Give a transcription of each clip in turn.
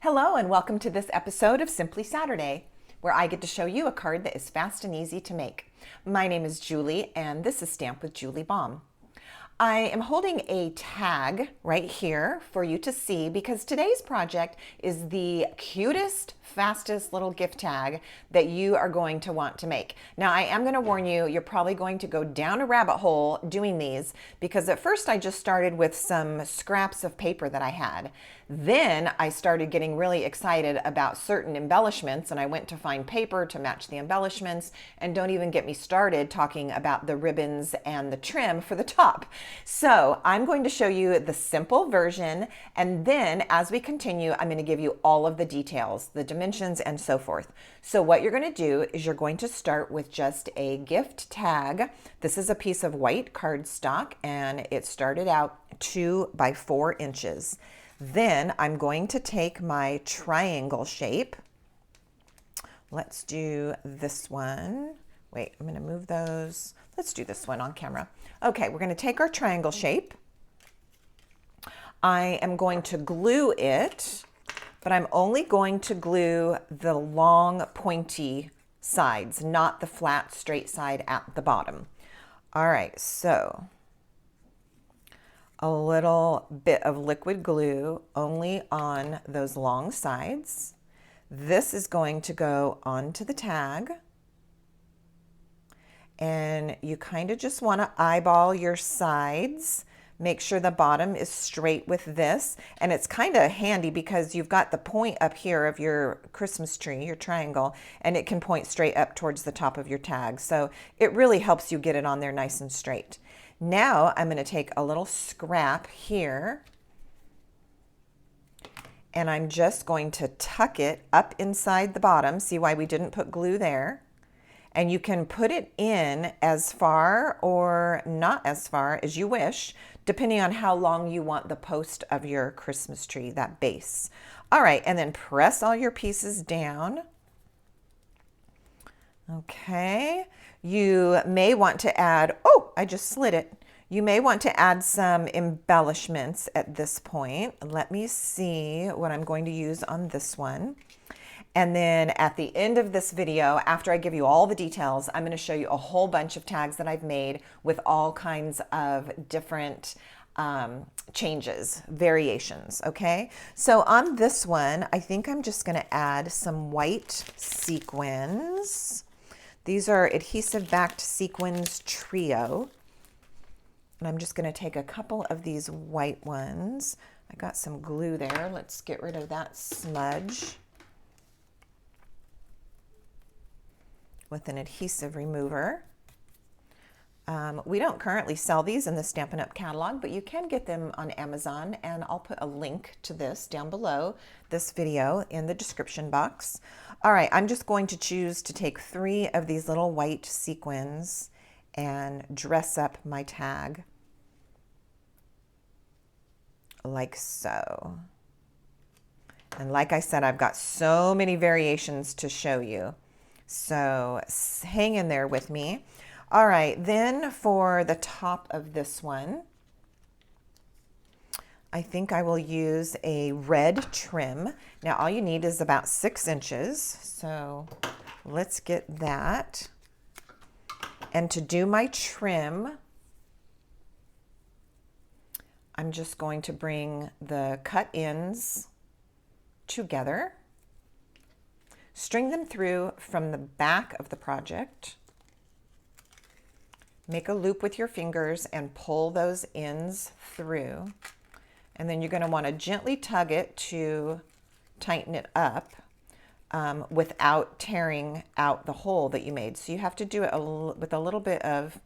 Hello and welcome to this episode of Simply Saturday, where I get to show you a card that is fast and easy to make. My name is Julie and this is Stamp with Julie Baum. I am holding a tag right here for you to see because today's project is the cutest, fastest little gift tag that you are going to want to make. Now, I am going to warn you, you're probably going to go down a rabbit hole doing these because at first I just started with some scraps of paper that I had. Then I started getting really excited about certain embellishments and I went to find paper to match the embellishments, and don't even get me started talking about the ribbons and the trim for the top. So I'm going to show you the simple version, and then as we continue, I'm going to give you all of the details, the dimensions and so forth. So what you're going to do is you're going to start with just a gift tag. This is a piece of white cardstock and it started out 2 by 4 inches. Then I'm going to take my triangle shape. Let's do this one. Wait, I'm going to move those. Let's do this one on camera. Okay, we're going to take our triangle shape. I am going to glue it, but I'm only going to glue the long pointy sides, not the flat straight side at the bottom. All right, so a little bit of liquid glue only on those long sides. This is going to go onto the tag. And you kind of just want to eyeball your sides. Make sure the bottom is straight with this. And it's kind of handy because you've got the point up here of your Christmas tree, your triangle, and it can point straight up towards the top of your tag. So it really helps you get it on there nice and straight. Now I'm going to take a little scrap here and I'm just going to tuck it up inside the bottom. See why we didn't put glue there? And you can put it in as far or not as far as you wish, depending on how long you want the post of your Christmas tree, that base. All right, and then press all your pieces down. Okay, you may want to add, oh, I just slid it. You may want to add some embellishments at this point. Let me see what I'm going to use on this one. And then at the end of this video, after I give you all the details, I'm going to show you a whole bunch of tags that I've made with all kinds of different changes, variations, okay? So on this one, I think I'm just going to add some white sequins. These are adhesive backed sequins trio. And I'm just going to take a couple of these white ones. I got some glue there. Let's get rid of that smudge with an adhesive remover. We don't currently sell these in the Stampin' Up catalog, but you can get them on Amazon, and I'll put a link to this down below this video in the description box. All right, I'm just going to choose to take 3 of these little white sequins and dress up my tag like so. And like I said, I've got so many variations to show you. So hang in there with me. All right, then for the top of this one, I think I will use a red trim. Now all you need is about 6 inches. So let's get that. And to do my trim, I'm just going to bring the cut ends together, string them through from the back of the project, make a loop with your fingers and pull those ends through. And then you're going to want to gently tug it to tighten it up without tearing out the hole that you made. So you have to do it with a little bit of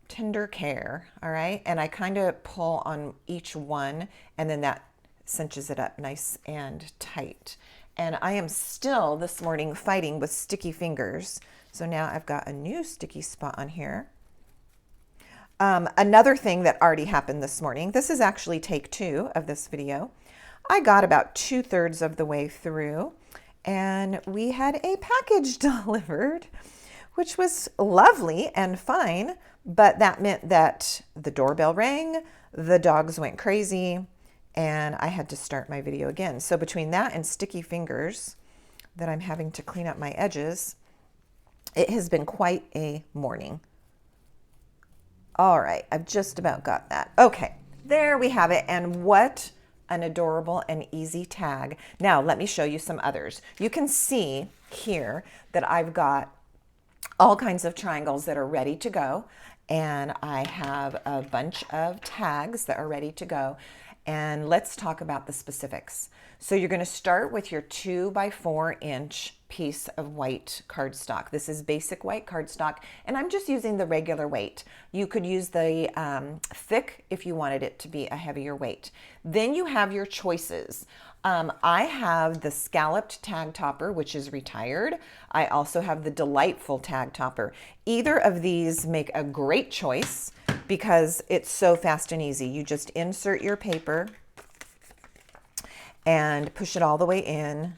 tender care, all right? And I kind of pull on each one, and then that cinches it up nice and tight. And I am still this morning fighting with sticky fingers. So now I've got a new sticky spot on here. Another thing that already happened this morning, this is actually take 2 of this video. I got about 2/3 of the way through and we had a package delivered, which was lovely and fine, but that meant that the doorbell rang, the dogs went crazy, and I had to start my video again. So between that and sticky fingers that I'm having to clean up my edges, it has been quite a morning. All right, I've just about got that. Okay, there we have it. And what an adorable and easy tag. Now, let me show you some others. You can see here that I've got all kinds of triangles that are ready to go. And I have a bunch of tags that are ready to go. And let's talk about the specifics. So you're going to start with your 2x4-inch piece of white cardstock. This is basic white cardstock, and I'm just using the regular weight. You could use the thick if you wanted it to be a heavier weight. Then you have your choices. I have the scalloped tag topper, which is retired. I also have the delightful tag topper. Either of these make a great choice because it's so fast and easy. You just insert your paper and push it all the way in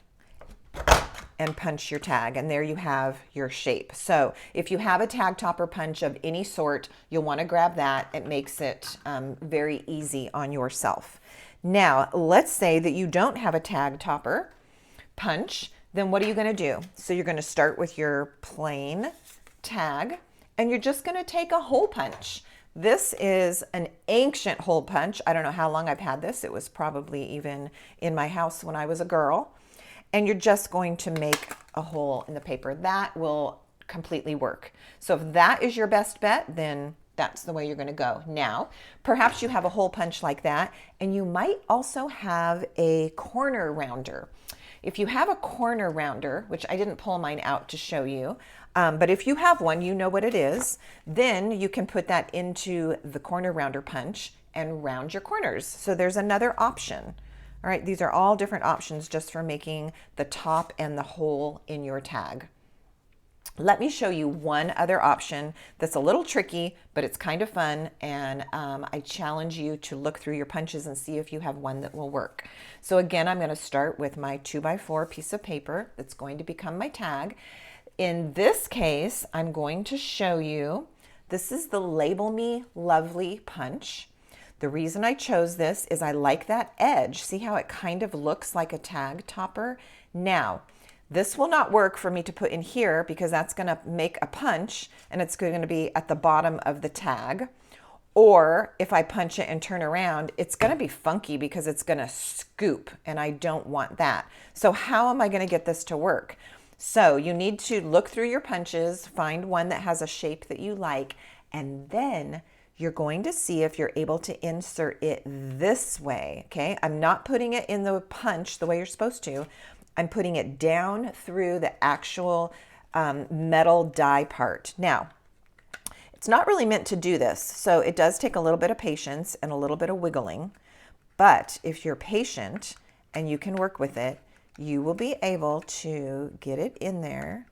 and punch your tag, and there you have your shape. So if you have a tag topper punch of any sort, you'll want to grab that. It makes it very easy on yourself. Now, let's say that you don't have a tag topper punch, then what are you going to do? So you're going to start with your plain tag, and you're just going to take a hole punch. This is an ancient hole punch. I don't know how long I've had this. It was probably even in my house when I was a girl. And you're just going to make a hole in the paper. That will completely work. So if that is your best bet, then that's the way you're going to go. Now, perhaps you have a hole punch like that, and you might also have a corner rounder. If you have a corner rounder, which I didn't pull mine out to show you, but if you have one, you know what it is, then you can put that into the corner rounder punch and round your corners. So there's another option. All right, these are all different options just for making the top and the hole in your tag. Let me show you one other option that's a little tricky, but it's kind of fun, and I challenge you to look through your punches and see if you have one that will work. So again, I'm going to start with my 2x4 piece of paper that's going to become my tag. In this case, I'm going to show you, this is the Label Me Lovely punch. The reason I chose this is I like that edge. See how it kind of looks like a tag topper? Now, this will not work for me to put in here because that's going to make a punch and it's going to be at the bottom of the tag. Or if I punch it and turn around, it's going to be funky because it's going to scoop, and I don't want that. So how am I going to get this to work? So you need to look through your punches, find one that has a shape that you like, and then you're going to see if you're able to insert it this way, okay? I'm not putting it in the punch the way you're supposed to. I'm putting it down through the actual metal die part. Now, it's not really meant to do this, so it does take a little bit of patience and a little bit of wiggling, but if you're patient and you can work with it, you will be able to get it in there.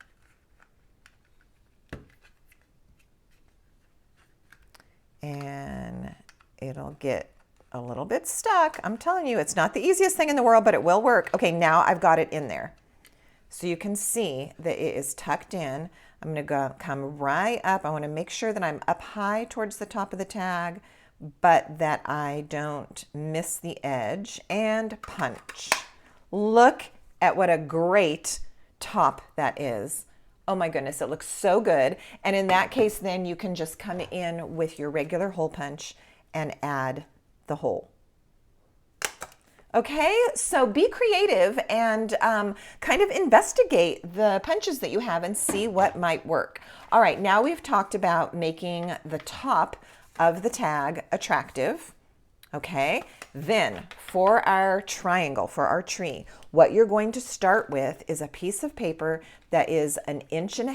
And it'll get a little bit stuck. I'm telling you, it's not the easiest thing in the world, but it will work. Okay, now I've got it in there. So you can see that it is tucked in. I'm going to come right up. I want to make sure that I'm up high towards the top of the tag, but that I don't miss the edge, and punch. Look at what a great top that is. Oh my goodness, it looks so good. And in that case, then you can just come in with your regular hole punch and add the hole. Okay, so be creative and kind of investigate the punches that you have and see what might work. All right, now we've talked about making the top of the tag attractive. Okay, then for our triangle, for our tree, what you're going to start with is a piece of paper that is 1.5 inches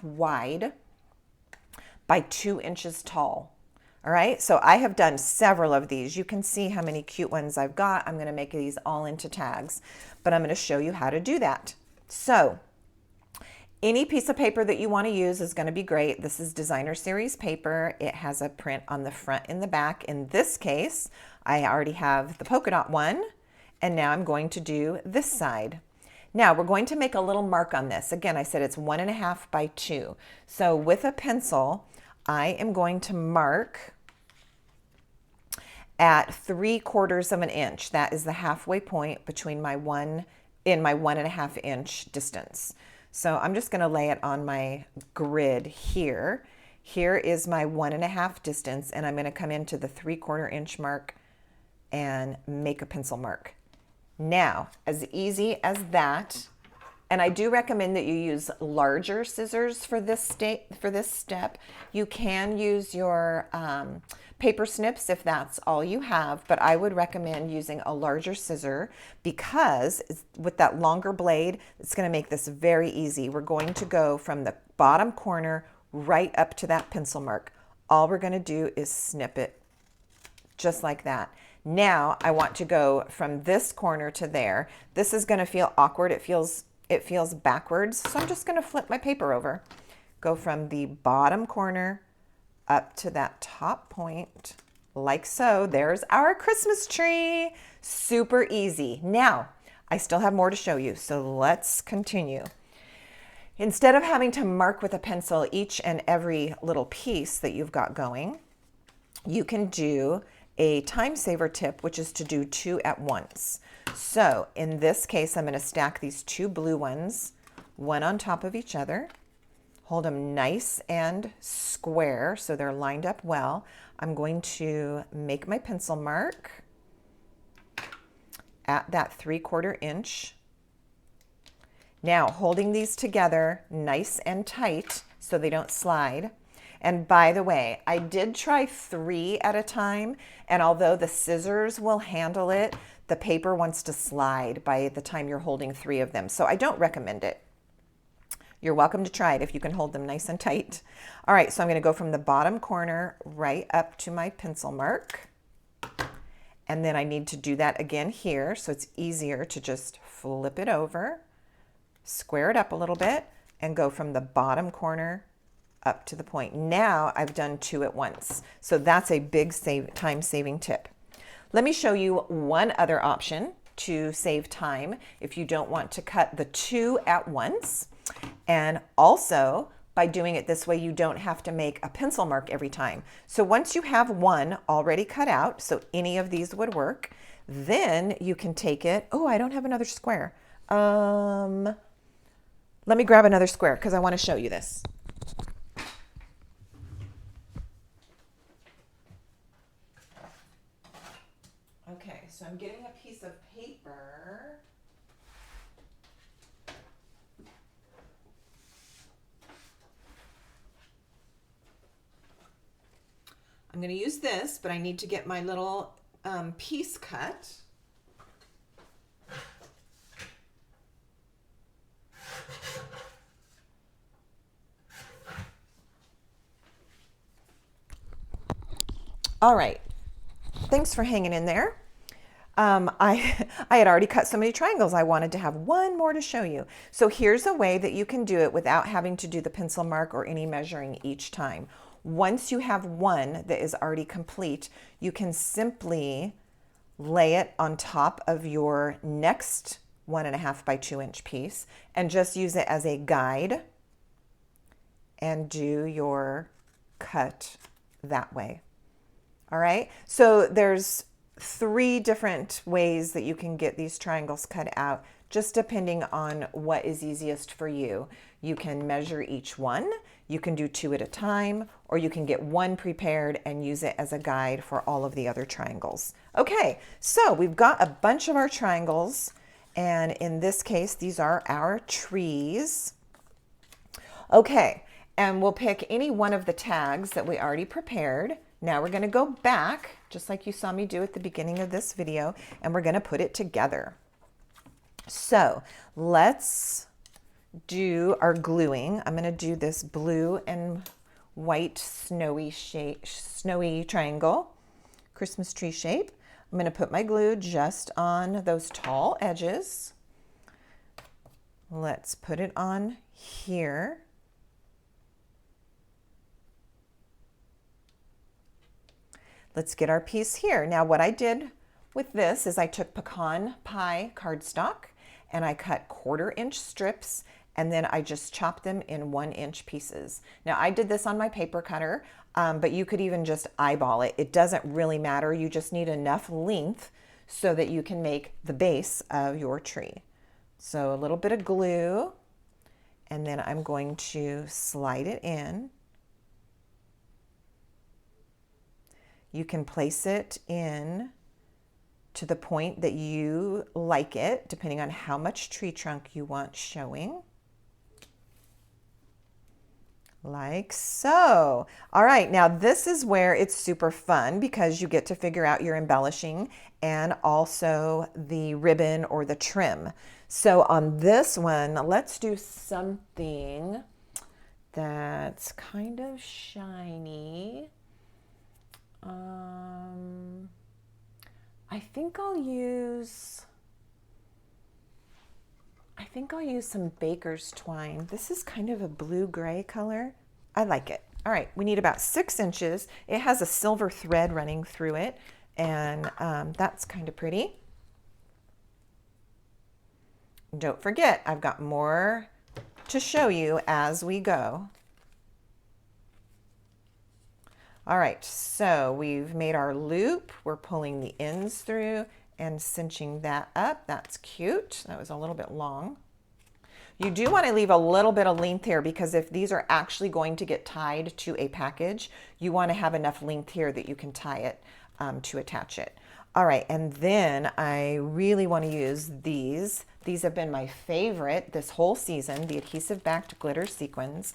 wide by 2 inches tall. All right, so I have done several of these. You can see how many cute ones I've got. I'm going to make these all into tags, but I'm going to show you how to do that. So any piece of paper that you want to use is going to be great. This is Designer Series paper. It has a print on the front and the back. In this case, I already have the polka dot one, and now I'm going to do this side. Now we're going to make a little mark on this. Again, I said it's 1.5 by 2. So with a pencil, I am going to mark at 3/4 of an inch. That is the halfway point between my 1.5 inch distance. So I'm just going to lay it on my grid here. Here is my 1.5 distance, and I'm going to come into the 3/4 inch mark and make a pencil mark. Now, as easy as that, and I do recommend that you use larger scissors for this step. You can use your paper snips if that's all you have, but I would recommend using a larger scissor because with that longer blade, it's going to make this very easy. We're going to go from the bottom corner right up to that pencil mark. All we're going to do is snip it just like that. Now I want to go from this corner to there. This is going to feel awkward. It feels backwards. So I'm just going to flip my paper over. Go from the bottom corner up to that top point, like so. There's our Christmas tree. Super easy. Now, I still have more to show you, so let's continue. Instead of having to mark with a pencil each and every little piece that you've got going, you can do a time saver tip, which is to do 2 at once. So in this case, I'm going to stack these 2 blue ones, one on top of each other. Hold them nice and square so they're lined up well. I'm going to make my pencil mark at that 3/4 inch. Now, holding these together nice and tight so they don't slide. And by the way, I did try 3 at a time, and although the scissors will handle it, the paper wants to slide by the time you're holding 3 of them. So I don't recommend it. You're welcome to try it if you can hold them nice and tight. All right, so I'm going to go from the bottom corner right up to my pencil mark. And then I need to do that again here, so it's easier to just flip it over, square it up a little bit, and go from the bottom corner up to the point. Now I've done 2 at once. So that's a big time-saving tip. Let me show you one other option to save time if you don't want to cut the 2 at once. And also, by doing it this way, you don't have to make a pencil mark every time. So once you have one already cut out, so any of these would work, then you can take it. Oh, I don't have another square. Let me grab another square because I want to show you this. Okay, so I'm getting a piece of paper. I'm going to use this, but I need to get my little piece cut. All right, thanks for hanging in there. I had already cut so many triangles, I wanted to have one more to show you. So here's a way that you can do it without having to do the pencil mark or any measuring each time. Once you have one that is already complete, you can simply lay it on top of your next 1.5 by 2 inch piece and just use it as a guide and do your cut that way. All right, so there's 3 different ways that you can get these triangles cut out, just depending on what is easiest for you. You can measure each one, you can do 2 at a time, or you can get one prepared and use it as a guide for all of the other triangles. Okay, so we've got a bunch of our triangles, and in this case, these are our trees. Okay, and we'll pick any one of the tags that we already prepared. Now we're going to go back, just like you saw me do at the beginning of this video, and we're going to put it together. So let's do our gluing. I'm going to do this blue and white snowy triangle, Christmas tree shape. I'm going to put my glue just on those tall edges. Let's put it on here. Let's get our piece here. Now what I did with this is I took pecan pie cardstock and I cut 1/4 inch strips and then I just chop them in 1-inch pieces. Now I did this on my paper cutter, but you could even just eyeball it. It doesn't really matter. You just need enough length so that you can make the base of your tree. So a little bit of glue, and then I'm going to slide it in. You can place it in to the point that you like it, depending on how much tree trunk you want showing. Like so. All right, now this is where it's super fun because you get to figure out your embellishing and also the ribbon or the trim. So on this one, let's do something that's kind of shiny. I think I'll use some baker's twine. This is kind of a blue-gray color. I like it. All right, we need about 6 inches. It has a silver thread running through it, and that's kind of pretty. Don't forget, I've got more to show you as we go. All right, so we've made our loop. We're pulling the ends through and cinching that up. That's cute. That was a little bit long. You do want to leave a little bit of length here because if these are actually going to get tied to a package, you want to have enough length here that you can tie it to attach it. All right, and then I really want to use these. These have been my favorite this whole season, the adhesive backed glitter sequins.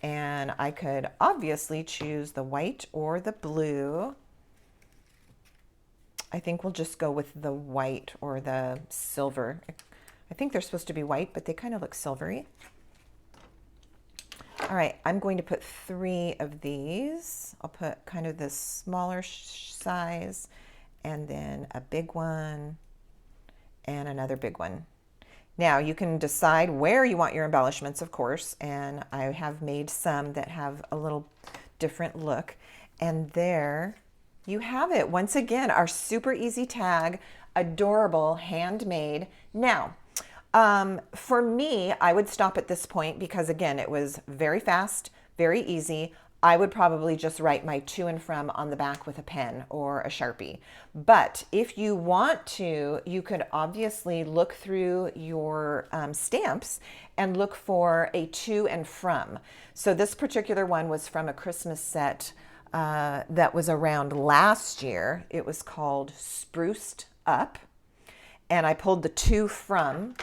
And I could obviously choose the white or the blue. I think we'll just go with the white or the silver. I think they're supposed to be white, but they kind of look silvery. All right, I'm going to put 3 of these. I'll put kind of this smaller size, and then a big one, and another big one. Now you can decide where you want your embellishments, of course, and I have made some that have a little different look. And there you have it. Once again, our super easy tag, adorable, handmade. Now, for me, I would stop at this point because again, it was very fast, very easy. I would probably just write my to and from on the back with a pen or a Sharpie. But if you want to, you could obviously look through your stamps and look for a to and from. So this particular one was from a Christmas set that was around last year. It was called Spruced Up. And I pulled the to from,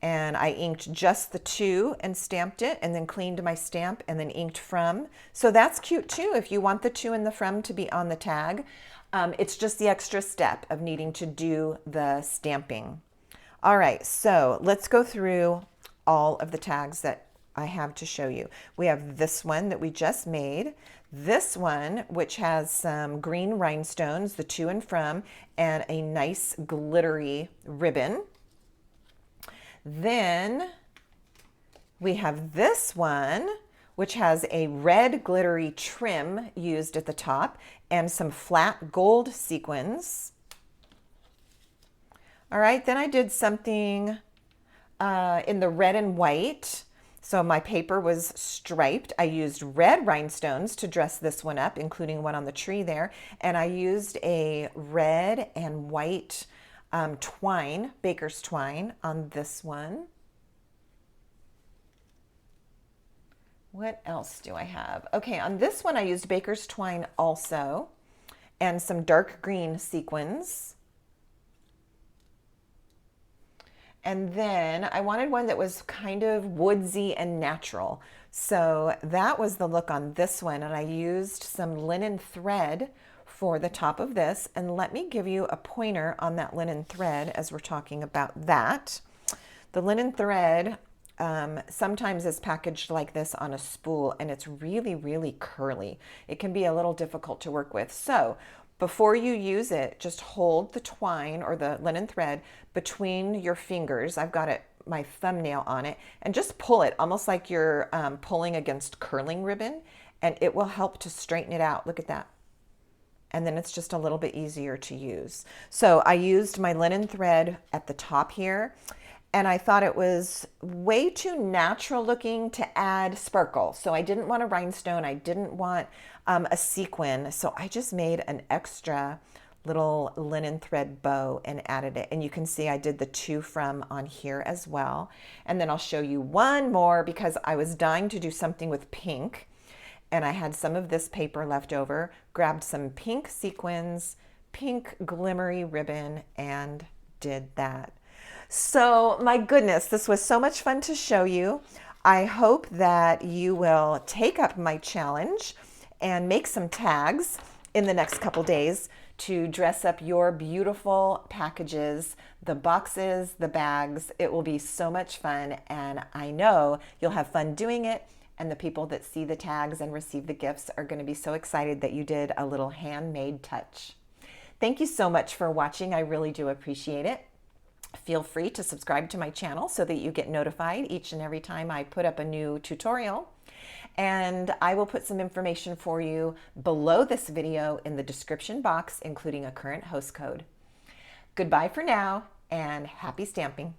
and I inked just the to and stamped it, and then cleaned my stamp and then inked from. So that's cute too if you want the to and the from to be on the tag. It's just the extra step of needing to do the stamping. All right, so let's go through all of the tags that I have to show you. We have this one that we just made, this one which has some green rhinestones, the to and from, and a nice glittery ribbon. Then we have this one, which has a red glittery trim used at the top and some flat gold sequins. All right, then I did something in the red and white. So my paper was striped. I used red rhinestones to dress this one up, including one on the tree there. And I used a red and white twine, baker's twine on this one. What else do I have? Okay, on this one I used baker's twine also, and some dark green sequins. And then I wanted one that was kind of woodsy and natural. So that was the look on this one, and I used some linen thread for the top of this. And let me give you a pointer on that linen thread as we're talking about that. The linen thread sometimes is packaged like this on a spool, and it's really, really curly. It can be a little difficult to work with. So before you use it, just hold the twine or the linen thread between your fingers. I've got it, my thumbnail on it, and just pull it almost like you're pulling against curling ribbon, and it will help to straighten it out. Look at that. And then it's just a little bit easier to use. So I used my linen thread at the top here, and I thought it was way too natural looking to add sparkle. So I didn't want a rhinestone. I didn't want a sequin. So I just made an extra little linen thread bow and added it. And you can see I did the to from on here as well. And then I'll show you one more because I was dying to do something with pink. And I had some of this paper left over, grabbed some pink sequins, pink glimmery ribbon, and did that. So my goodness, this was so much fun to show you. I hope that you will take up my challenge and make some tags in the next couple days to dress up your beautiful packages, the boxes, the bags. It will be so much fun, and I know you'll have fun doing it, and the people that see the tags and receive the gifts are going to be so excited that you did a little handmade touch. Thank you so much for watching. I really do appreciate it. Feel free to subscribe to my channel so that you get notified each and every time I put up a new tutorial. And I will put some information for you below this video in the description box, including a current host code. Goodbye for now, and happy stamping.